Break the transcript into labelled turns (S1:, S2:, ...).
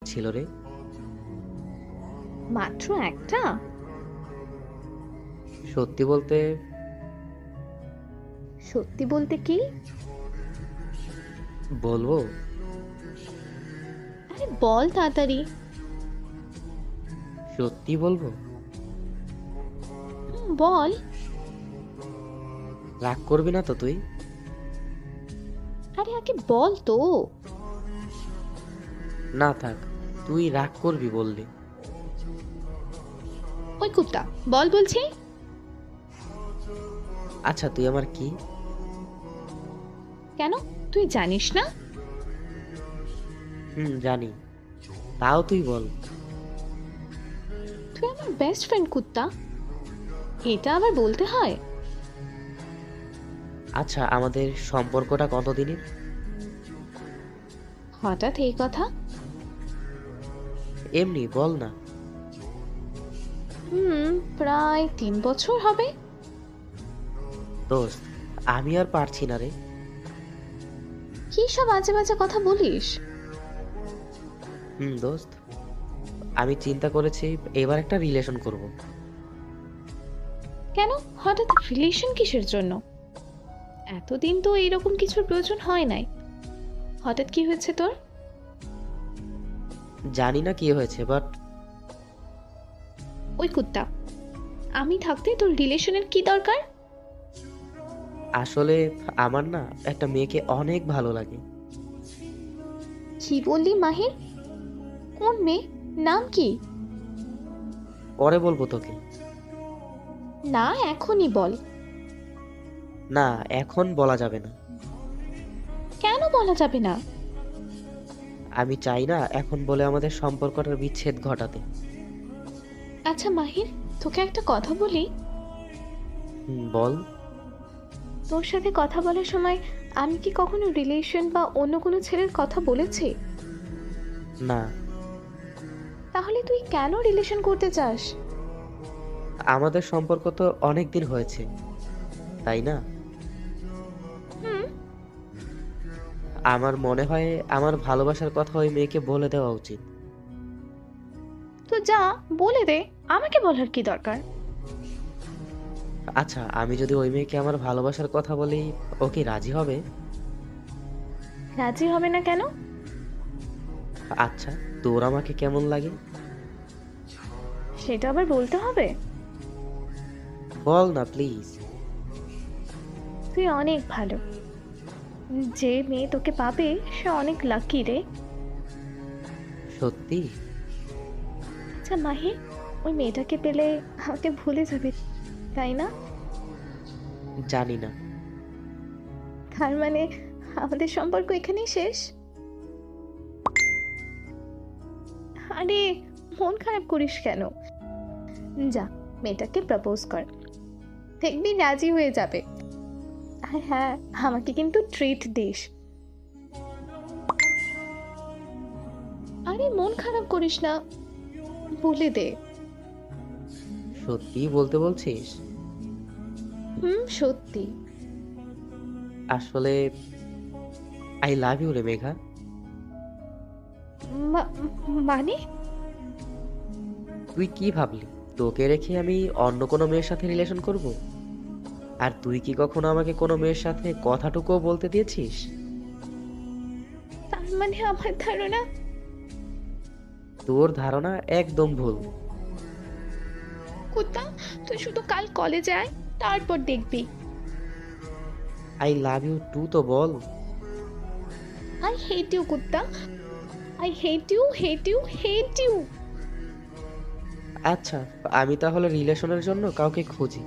S1: ছিল রে।
S2: মাত্র একটা?
S1: সত্যি বলতে
S2: সত্যি বলতে কি?
S1: বলবো?
S2: আরে বল তাড়াতাড়ি।
S1: সত্যি বলবো?
S2: বল।
S1: রাগ করবি না তো তুই?
S2: আরে আগে বল তো।
S1: না থাক, তুই রাগ করবি বললি।
S2: ওই কুত্তা, বল বলছি।
S1: আচ্ছা তুই আমার কি?
S2: কেন, তুই জানিস না?
S1: জানি, তাও তুই বল।
S2: তুই আমার বেস্ট ফ্রেন্ড কুত্তা, এটা আবার বলতে হয়?
S1: আচ্ছা আমাদের সম্পর্কটা কতদিনের?
S2: হঠাৎ এই কথা?
S1: এমনি বল না।
S2: প্রায় 3 বছর হবে।
S1: দোস্ত, আমি আর পারছি না রে।
S2: কি সব আজে বাজে কথা বলিস?
S1: দোস্ত, আমি চিন্তা করেছি এবার একটা রিলেশন করব।
S2: কেন, হঠাৎ রিলেশন কিসের জন্য? এতদিন তো এইরকম কিছুর প্রয়োজন হয় নাই। হঠাৎ কি হয়েছে তোর?
S1: জানি না কি হয়েছে, বাট
S2: ওই কুত্তা, আমি থাকতে তোর রিলেশনের কি দরকার?
S1: আসলে আমার না একটা মেয়েকে অনেক ভালো লাগে।
S2: কি বললি মাহির? কোন মেয়ে? নাম কি?
S1: পরে বলবো তোকে।
S2: না, এখনই বল।
S1: না, এখন বলা যাবে না।
S2: কেন বলা যাবে না?
S1: আমি চাই না এখন বলে আমাদের সম্পর্কটার বিচ্ছেদ ঘটাতে।
S2: আচ্ছা মাহির, তোকে একটা কথা বলি।
S1: বল।
S2: তোর সাথে কথা বলার সময় আমি কি কখনো রিলেশন বা অন্য কোনো ছেলের কথা বলেছি?
S1: না,
S2: তাহলে তুই কেন রিলেশন করতে চাস?
S1: আমাদের সম্পর্ক তো অনেক দিন হয়েছে, তাই না?
S2: হুম।
S1: আমার মনে হয় আমার ভালোবাসার কথা ওই মেয়েকে বলে দেওয়া উচিত।
S2: তো যা, বলে দে। আমাকে বলার কি দরকার?
S1: আচ্ছা, আমি যদি ওই মেয়েকে আমার ভালোবাসার কথা বলি, ও কি রাজি হবে?
S2: রাজি হবে না কেন?
S1: আচ্ছা, তোর আমাকে কেমন লাগে?
S2: সেটা আবার বলতে হবে?
S1: বল না প্লিজ।
S2: তুই অনেক ভালো। যে মেয়ে তোকে পাবে সে অনেক লাকি রে।
S1: সত্যি?
S2: আচ্ছা মাহি, ওই মেয়েটাকে পেলে আমাকে ভুলে যাবে, তাই না?
S1: জানি না।
S2: তার মানে আমাদের সম্পর্ক এখানেই শেষ? আরে, মন খারাপ করিস কেন? যা, মেয়েটাকে প্রপোজ কর, দেখবি রাজি হয়ে যাবে। আর হ্যাঁ, আমাকে কিন্তু ট্রিট দিস। আরে মন খারাপ করিস না, বলে দে।
S1: সত্যি বলতে বলছিস?
S2: সত্যি।
S1: আসলে আই লাভ ইউ রে মেঘা।
S2: মা- মানে?
S1: তুই কি ভাবলি তোকে রেখে আমি অন্য কোনো মেয়ের সাথে রিলেশন করব? আর তুই কি কখনো আমাকে কোনো মেয়ের সাথে কথাটুকুও বলতে দিয়েছিস?
S2: তার মানে আমার ধারণা।
S1: তোর ধারণা একদম ভুল।
S2: কুত্তা, তুই শুধু কাল কলেজে আয়, তারপর দেখবি।
S1: আই লাভ ইউ টু তো বল।
S2: আই হেট ইউ কুত্তা, I hate you, hate you, hate you.
S1: আচ্ছা, আমি তাহলে রিলেশনের জন্য কাউকে খুঁজি।